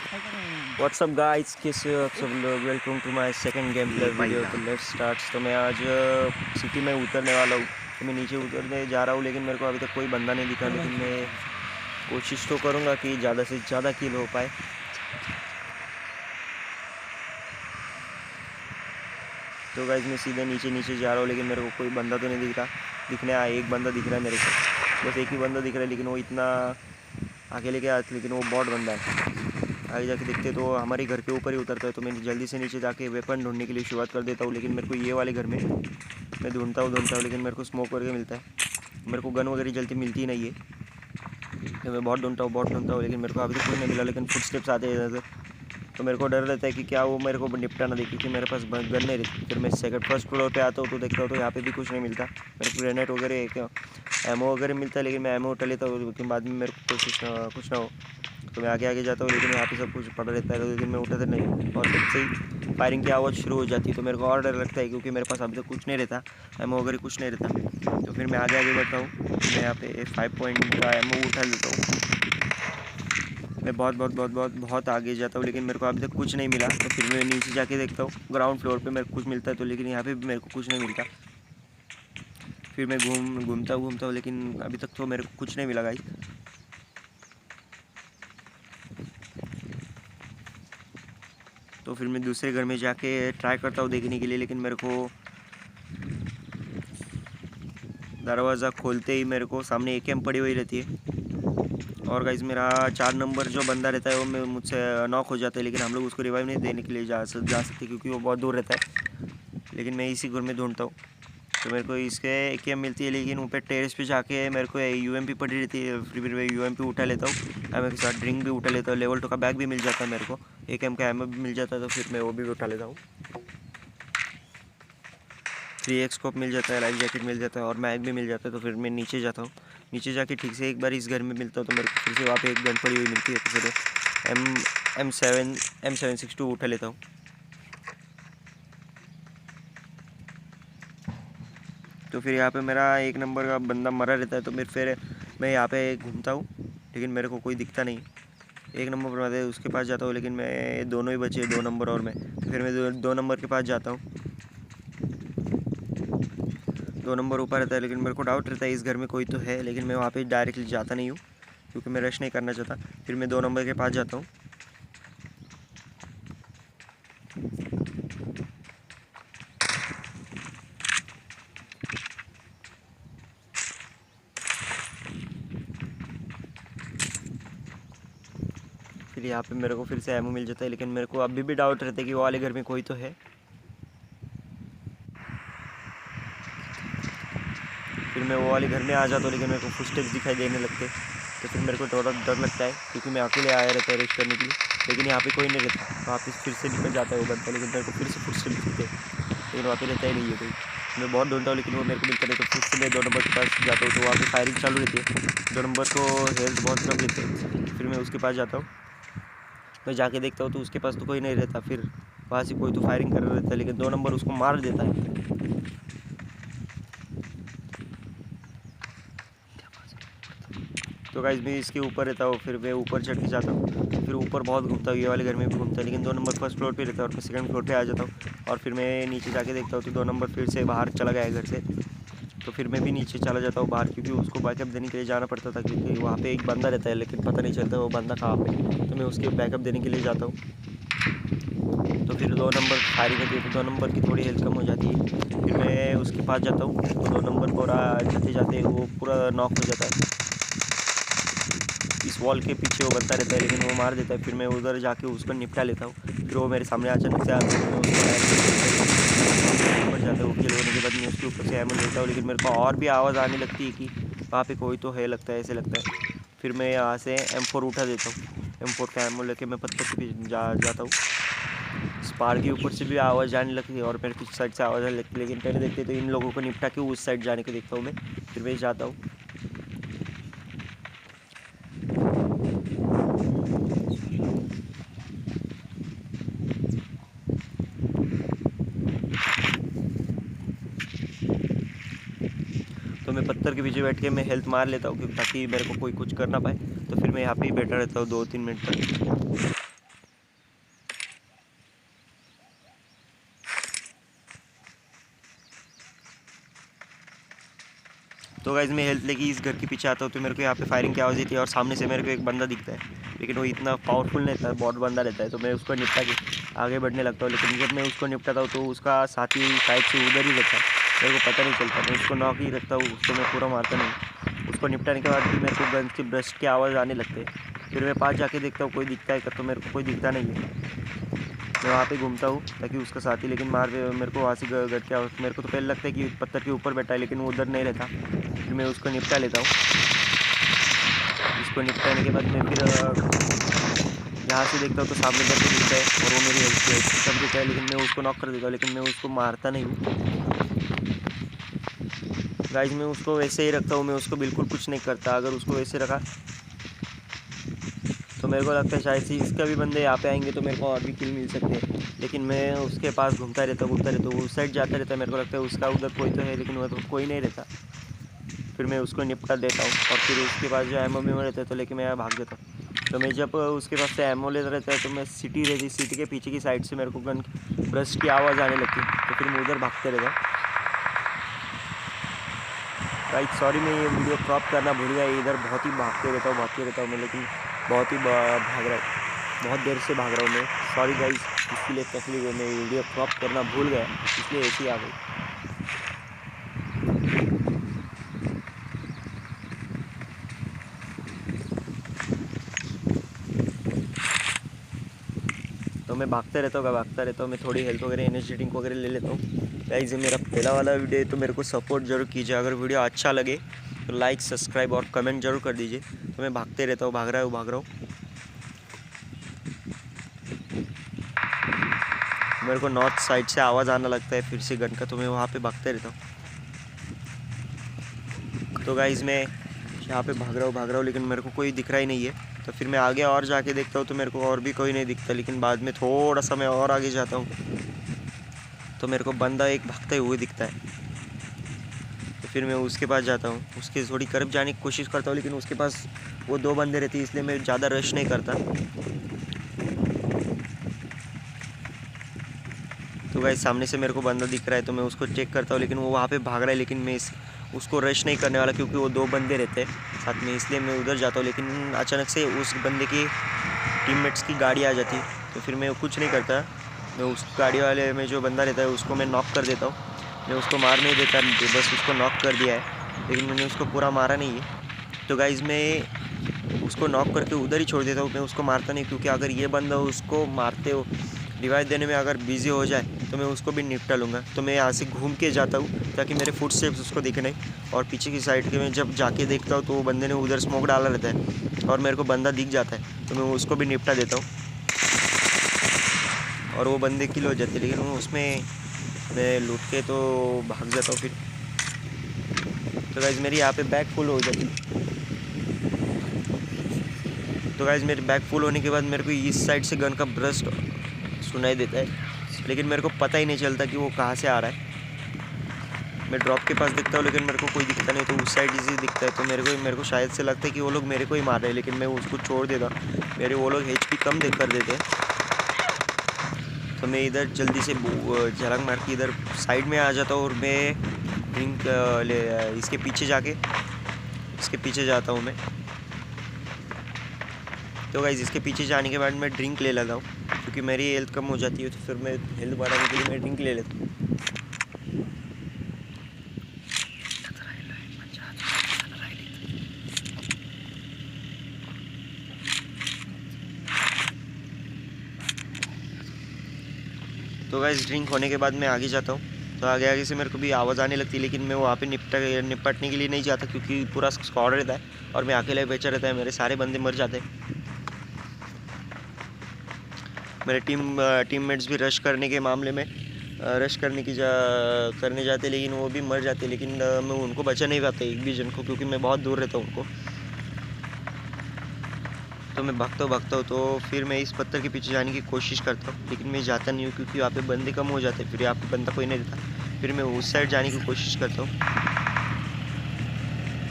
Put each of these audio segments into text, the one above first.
WhatsApp guys, कैसे हो आप सब लोग। Welcome to my second game play video. तो लेट्स स्टार्ट। तो मैं आज सिटी में उतरने वाला हूँ। तो मैं नीचे उतरने जा रहा हूँ, लेकिन मेरे को अभी तक कोई बंदा नहीं दिखा। लेकिन मैं कोशिश तो करूँगा कि ज़्यादा से ज़्यादा किल हो पाए। तो गाइस मैं सीधे नीचे जा रहा हूँ, लेकिन मेरे को कोई बंदा तो नहीं दिख रहा। दिखने एक बंदा दिख रहा है मेरे को, बस एक ही बंदा दिख रहा है, लेकिन वो इतना अकेले के हाथ, लेकिन वो बॉट बंदा है। आगे जाके देखते तो हमारे घर के ऊपर ही उतरता है। तो मैं जल्दी से नीचे जाके वेपन ढूंढने के लिए शुरुआत कर देता हूँ। लेकिन मेरे को ये वाले घर में मैं ढूंढता हूँ, लेकिन मेरे को स्मोक करके मिलता है। मेरे को गन वगैरह जल्दी मिलती ही नहीं है। तो मैं बहुत ढूंढता हूँ, लेकिन मेरे को अभी तक कोई नहीं मिला। लेकिन फुट स्टेप्स आते हैं इधर, तो मेरे को डर रहता है कि क्या वो मेरे को निपटा ना दे, क्योंकि मेरे पास गन नहीं रहती। फिर मैं फर्स्ट फ्लोर पे आता हूँ, तो देखता हूँ तो यहाँ पे भी कुछ नहीं मिलता। मेरे को ग्रेनेड वगैरह एमओ वगैरह मिलता है, लेकिन मैं एमओ उठा लेता हूँ। लेकिन बाद में मेरे को कुछ ना हो, तो मैं आगे जाता हूँ। लेकिन यहाँ पे सब कुछ पड़ा रहता है, लेकिन मैं उठाता नहीं। और तब से ही फायरिंग की आवाज़ शुरू हो जाती है, तो मेरे को और डर लगता है, क्योंकि मेरे पास अभी तक कुछ नहीं रहता, एमओ वगैरह कुछ नहीं रहता। तो फिर मैं आगे बढ़ता हूँ। मैं यहाँ पे 5 पॉइंट का एमओ उठा लेता हूँ। मैं बहुत आगे जाता हूँ, लेकिन मेरे को अभी तक कुछ नहीं मिला। तो फिर मैं नीचे जाके देखता हूँ ग्राउंड फ्लोर पे मेरे को कुछ मिलता है, तो लेकिन यहाँ पे भी मेरे को कुछ नहीं मिलता। फिर मैं घूमता हूँ, लेकिन अभी तक तो मेरे को कुछ नहीं मिला गाइस। तो फिर मैं दूसरे घर में जाके ट्राई करता हूँ देखने के लिए, लेकिन मेरे को दरवाज़ा खोलते ही मेरे को सामने एकेएम पड़ी हुई रहती है। और गाइस मेरा 4 नंबर जो बंदा रहता है वो मुझसे नॉक हो जाता है, लेकिन हम लोग उसको रिवाइव नहीं देने के लिए जा सकते, क्योंकि वो बहुत दूर रहता है। लेकिन मैं इसी घर में ढूंढता हूँ, तो मेरे को इसके एकेएम मिलती है। लेकिन ऊपर टेरेस पे जाके मेरे को यूएमपी पड़ी रहती है। फिर मैं यूएमपी उठा लेता हूँ, एम के साथ ड्रिंक भी उठा लेता हूँ। लेवल 2 का बैग भी मिल जाता है मेरे को, एकेएम का एमओ भी मिल जाता है, तो फिर मैं वो भी उठा लेता हूँ। 3x स्कोप मिल जाता है, लाइफ जैकेट मिल जाता है, और मैग भी मिल जाता है। तो फिर मैं नीचे जाता हूँ। नीचे जाके ठीक से एक बार इस घर में मिलता हूँ, तो मेरे को फिर से वहाँ पे एक गन पड़ी हुई मिलती है। तो फिर M762 उठा लेता हूँ। तो फिर यहाँ पे मेरा 1 नंबर का बंदा मरा रहता है। तो फिर मैं यहाँ पे घूमता हूँ, लेकिन मेरे को कोई दिखता नहीं। 1 नंबर पर है, उसके पास जाता हूँ, लेकिन मैं दोनों ही बचे, 2 नंबर और मैं। तो फिर मैं 2 नंबर के पास जाता हूँ। 2 नंबर ऊपर रहता है, लेकिन मेरे को डाउट रहता है इस घर में कोई तो है, लेकिन मैं वहाँ पे डायरेक्टली जाता नहीं हूँ, क्योंकि मैं रश नहीं करना चाहता। फिर मैं 2 नंबर के पास जाता हूँ। फिर यहाँ पे मेरे को फिर से एमओ मिल जाता है, लेकिन मेरे को अभी भी डाउट रहता है कि वो वाले घर में कोई तो है। फिर मैं वो वाले घर में आ जाता हूँ, लेकिन मेरे को फुटस्टेप्स दिखाई देने लगते। तो फिर मेरे को थोड़ा डर लगता है, क्योंकि मैं अकेले आया रहता है रेस्ट करने के लिए, लेकिन यहाँ पे कोई नहीं रहता। वापस फिर से निकल जाता है वो बंदा, लेकिन मेरे को फिर से फुटस्टेप्स दिखते हैं, लेकिन वहाँ पे रहता ही नहीं है कोई। मैं बहुत ढूंढता हूँ, लेकिन वो मेरे को मिलता नहीं। तो फिर से मैं 2 नंबर के पास जाता हूँ, तो वहाँ पे फायरिंग चालू रहती है। 2 नंबर को हेल्थ बहुत कम रहते हैं। फिर मैं उसके पास जाता हूँ, मैं जाके देखता हूँ तो उसके पास तो कोई नहीं रहता। फिर वहाँ से कोई तो फायरिंग कर रहा रहता है, लेकिन 2 नंबर उसको मार देता है। तो गाइस मैं इसके ऊपर रहता हूँ, फिर मैं ऊपर चढ़ के जाता हूँ। फिर ऊपर बहुत घूमता हूँ, ये वाले घर में भी घूमता है, लेकिन 2 नंबर फर्स्ट फ्लोर पे रहता है, और मैं सेकंड फ्लोर पे आ जाता हूँ। और फिर मैं नीचे जाके देखता हूँ तो 2 नंबर फिर से बाहर चला गया है घर से। तो फिर मैं भी नीचे चला जाता हूँ बाहर, क्योंकि उसको बैकअप देने के लिए जाना पड़ता था, क्योंकि वहाँ पे एक बंदा रहता है, लेकिन पता नहीं चलता वो बंदा कहाँ पे। तो मैं उसके बैकअप देने के लिए जाता हूँ। तो फिर 2 नंबर फायरिंग करती है, तो 2 नंबर की थोड़ी हेल्थ कम हो जाती है। फिर मैं उसके पास जाता हूँ, तो 2 नंबर पूरा जाते जाते वो पूरा नॉक हो जाता है। इस वॉल के पीछे वो बनता रहता है, लेकिन वो मार देता है। फिर मैं उधर जाके उसको निपटा लेता हूँ। फिर वो मेरे सामने अचानक से आता है, ऊपर जाता है। वो किल होने के बाद मैं उसके ऊपर से एमो लेता हूँ, लेकिन मेरे को और भी आवाज़ आने लगती है कि वहाँ पे कोई तो है, लगता है, ऐसे लगता है। फिर मैं यहाँ से M4 उठा देता हूँ। M4 का एमो लेके मैं पत्थर के पीछे जाता हूँ। स्पार के ऊपर से भी आवाज़ आने लगती है, और मेरे पीछे साइड से आवाज़ आने लगती है, लेकिन पहले देखते तो इन लोगों को निपटा के उस साइड जाने को देखता हूँ मैं। फिर मैं जाता हूँ। तो मैं पत्थर के पीछे बैठ के मैं हेल्थ मार लेता हूँ, क्योंकि ताकि मेरे को कोई कुछ कर ना पाए। तो फिर मैं यहाँ पे ही बैठा रहता हूँ 2-3 मिनट तक। तो गाइस मैं हेल्थ लेके इस घर के पीछे आता हूँ तो मेरे को यहाँ पे फायरिंग की आवाज़ देती है और सामने से मेरे को एक बंदा दिखता है, लेकिन वो इतना पावरफुल नहीं था, बहुत बंदा रहता है। तो मैं उसको निपटा के आगे बढ़ने लगता हूँ, लेकिन जब मैं उसको निपटाता हूँ तो उसका साथी साइड से उधर ही रहता है, मेरे को पता नहीं चलता। मैं उसको नॉक ही रखता हूँ, उसको मैं पूरा मारता नहीं। उसको निपटाने के बाद भी मेरे को गन की ब्रस्ट की आवाज़ आने लगते है। फिर मैं पास जाके देखता हूँ कोई दिखता है, तो मेरे को कोई दिखता नहीं है। मैं वहाँ पे घूमता हूँ ताकि उसका साथी, लेकिन मेरे को वहाँ से घर के आवाज़, मेरे को तो पहले लगता है कि पत्थर के ऊपर बैठा है, लेकिन वो उधर नहीं रहता। फिर मैं उसको निपटा लेता हूँ। इसको निपटाने के बाद मैं फिर यहाँ से देखता हूँ तो सामने घर पे दिखता है और वो मेरी हेल्थ सब देता है, लेकिन मैं उसको नॉक कर देता हूँ, लेकिन मैं उसको मारता नहीं हूँ। गाइस मैं उसको वैसे ही रखता हूँ, मैं उसको बिल्कुल कुछ नहीं करता। अगर उसको वैसे रखा तो मेरे को लगता है शायद से इसका भी बंदे यहाँ पे आएंगे तो मेरे को और भी किल मिल सकते हैं, लेकिन मैं उसके पास घूमता रहता हूँ उस साइड जाता रहता है। मेरे को लगता है उसका उधर कोई तो है, लेकिन वो तो कोई नहीं रहता। फिर मैं उसको निपटा देता हूँ और फिर उसके पास जो एमओ में रहता है तो लेके मैं यहाँ भाग जाता हूँ। तो मैं जब उसके पास से एमओ लेता रहता है तो मैं सिटी के पीछे की साइड से मेरे को गन ब्रस्ट की आवाज़ आने लगती है, तो फिर मैं उधर भागते रहता हूँ। राइट, सॉरी मैं ये वीडियो क्रॉप करना भूल गया। इधर बहुत ही भागते रहता हूँ मैं, लेकिन बहुत ही भाग रहा हूँ, बहुत देर से भाग रहा हूँ मैं। सॉरी गाइस, इसके लिए तकलीफ है, मैं वीडियो क्रॉप करना भूल गया, इसलिए ऐसी आ गई। तो मैं भागता रहता हूँ। मैं थोड़ी हेल्थ वगैरह एनर्जी ड्रिंक वगैरह ले लेता हूँ। गाइस ये मेरा पहला वाला वीडियो है तो मेरे को सपोर्ट जरूर कीजिए। अगर वीडियो अच्छा लगे तो लाइक, सब्सक्राइब और कमेंट जरूर कर दीजिए। तो मैं भागते रहता हूँ, भाग रहा हूँ। मेरे को नॉर्थ साइड से आवाज़ आना लगता है फिर से गन का, तो मैं वहाँ पे भागते रहता हूँ। तो गाइस मैं यहाँ पे भाग रहा हूँ, लेकिन मेरे को कोई दिख रहा ही नहीं है। तो फिर मैं आगे और जाके देखता हूँ तो मेरे को और भी कोई नहीं दिखता, लेकिन बाद में थोड़ा सा मैं और आगे जाता हूँ तो मेरे को बंदा एक भागते हुए दिखता है। तो फिर मैं उसके पास जाता हूँ, उसके थोड़ी करीब जाने की कोशिश करता हूँ, लेकिन उसके पास वो 2 बंदे रहते हैं, इसलिए मैं ज़्यादा रश नहीं करता। तो गाइस सामने से मेरे को बंदा दिख रहा है तो मैं उसको चेक करता हूँ, लेकिन वो वहाँ पे भाग रहा है, लेकिन मैं उसको रश नहीं करने वाला क्योंकि वो 2 बंदे रहते हैं साथ में, इसलिए मैं उधर जाता हूँ। लेकिन अचानक से उस बंदे की टीममेट्स की गाड़ी आ जाती है, तो फिर मैं कुछ नहीं करता। मैं उस गाड़ी वाले में जो बंदा रहता है उसको मैं नॉक कर देता हूँ। मैं उसको मार नहीं देता, बस उसको नॉक कर दिया है, लेकिन मैंने उसको पूरा मारा नहीं है। तो गाइस मैं उसको नॉक करके उधर ही छोड़ देता हूँ, मैं उसको मारता नहीं, क्योंकि अगर ये बंदा उसको मारते हो रिवाइव देने में अगर बिजी हो जाए तो मैं उसको भी निपटा लूँगा। तो मैं यहाँ से घूम के जाता हूँ ताकि मेरे फुट स्टेप्स उसको दिखे नहीं, और पीछे की साइड के मैं जब जाके देखता हूँ तो वो बंदे ने उधर स्मोक डाला रहता है और मेरे को बंदा दिख जाता है, तो मैं उसको भी निपटा देता हूँ और वो बंदे किल हो जाते हैं। लेकिन वो उसमें मैं लूट के तो भाग जाता हूँ फिर। तो गाइस मेरी यहाँ पे बैग फुल हो जाती है। तो गाइस मेरी बैग फुल होने के बाद मेरे को इस साइड से गन का ब्रस्ट सुनाई देता है, लेकिन मेरे को पता ही नहीं चलता कि वो कहाँ से आ रहा है। मैं ड्रॉप के पास दिखता हूँ लेकिन मेरे को कोई दिखता नहीं, तो उस साइड इजी दिखता है। तो मेरे को शायद से लगता है कि वो लोग मेरे को ही मार रहे हैं, लेकिन मैं उसको छोड़ देता। मेरे वो लोग HP कम कर देते हैं, तो मैं इधर जल्दी से झलक मार के इधर साइड में आ जाता हूँ और मैं ड्रिंक इसके पीछे जाता हूँ मैं। तो गाइस इसके पीछे जाने के बाद मैं ड्रिंक ले लेता हूँ, क्योंकि मेरी हेल्थ कम हो जाती है, तो फिर मैं हेल्थ बढ़ाने के लिए मैं ड्रिंक ले लेता हूँ। तो गाइस ड्रिंक होने के बाद मैं आगे जाता हूँ, तो आगे से मेरे को भी आवाज़ आने लगती है, लेकिन मैं वहाँ पे निपटने के लिए नहीं जाता, क्योंकि पूरा स्क्वाड रहता है और मैं अकेले बेचा रहता है, मेरे सारे बंदे मर जाते हैं। मेरे टीममेट्स भी रश करने के मामले में करने जाते, लेकिन वो भी मर जाते, लेकिन मैं उनको बचा नहीं पाता एक भी जन को, क्योंकि मैं बहुत दूर रहता हूँ उनको। तो मैं भागता हूँ तो फिर मैं इस पत्थर के पीछे जाने की कोशिश करता हूँ, लेकिन मैं जाता नहीं हूँ क्योंकि यहाँ पे बंदे कम हो जाते हैं, फिर यहाँ पे बंदा कोई नहीं रहता। फिर मैं उस साइड जाने की कोशिश करता हूँ,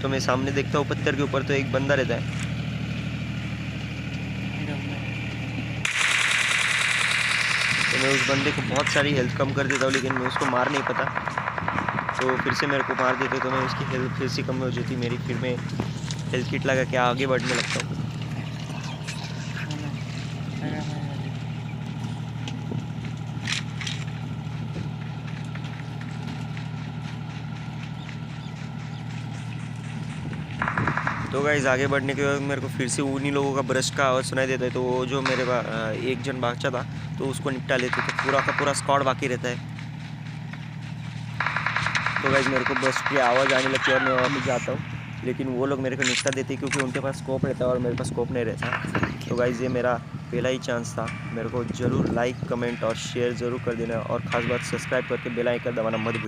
तो मैं सामने देखता हूँ पत्थर के ऊपर तो एक बंदा रहता है। तो मैं उस बंदे को बहुत सारी हेल्थ कम कर देता हूँ, लेकिन मैं उसको मार नहीं पाता। तो फिर से मेरे को मार देते तो मैं उसकी हेल्थ फिर से कम हो जाती मेरी, फिर मैं हेल्थ किट लगा के आगे बढ़ने लगता हूँ। तो गाइस आगे बढ़ने के बाद मेरे को फिर से उन्हीं लोगों का ब्रश का आवाज़ सुनाई देता है। तो वो जो मेरे एक जन बादशाह था तो उसको निपटा लेते, तो पूरा का पूरा स्क्वाड बाकी रहता है। तो गाइस मेरे को ब्रश की आवाज़ आने लगती है और मैं वापस जाता हूँ, लेकिन वो लोग मेरे को निपटा देते क्योंकि उनके पास स्कोप रहता है और मेरे पास स्कोप नहीं रहता। तो गाइस ये मेरा पहला ही चांस था। मेरे को ज़रूर लाइक कमेंट और शेयर ज़रूर कर देना, और ख़ास बात सब्सक्राइब करके बेल आइकन दबाना मत भूलिए।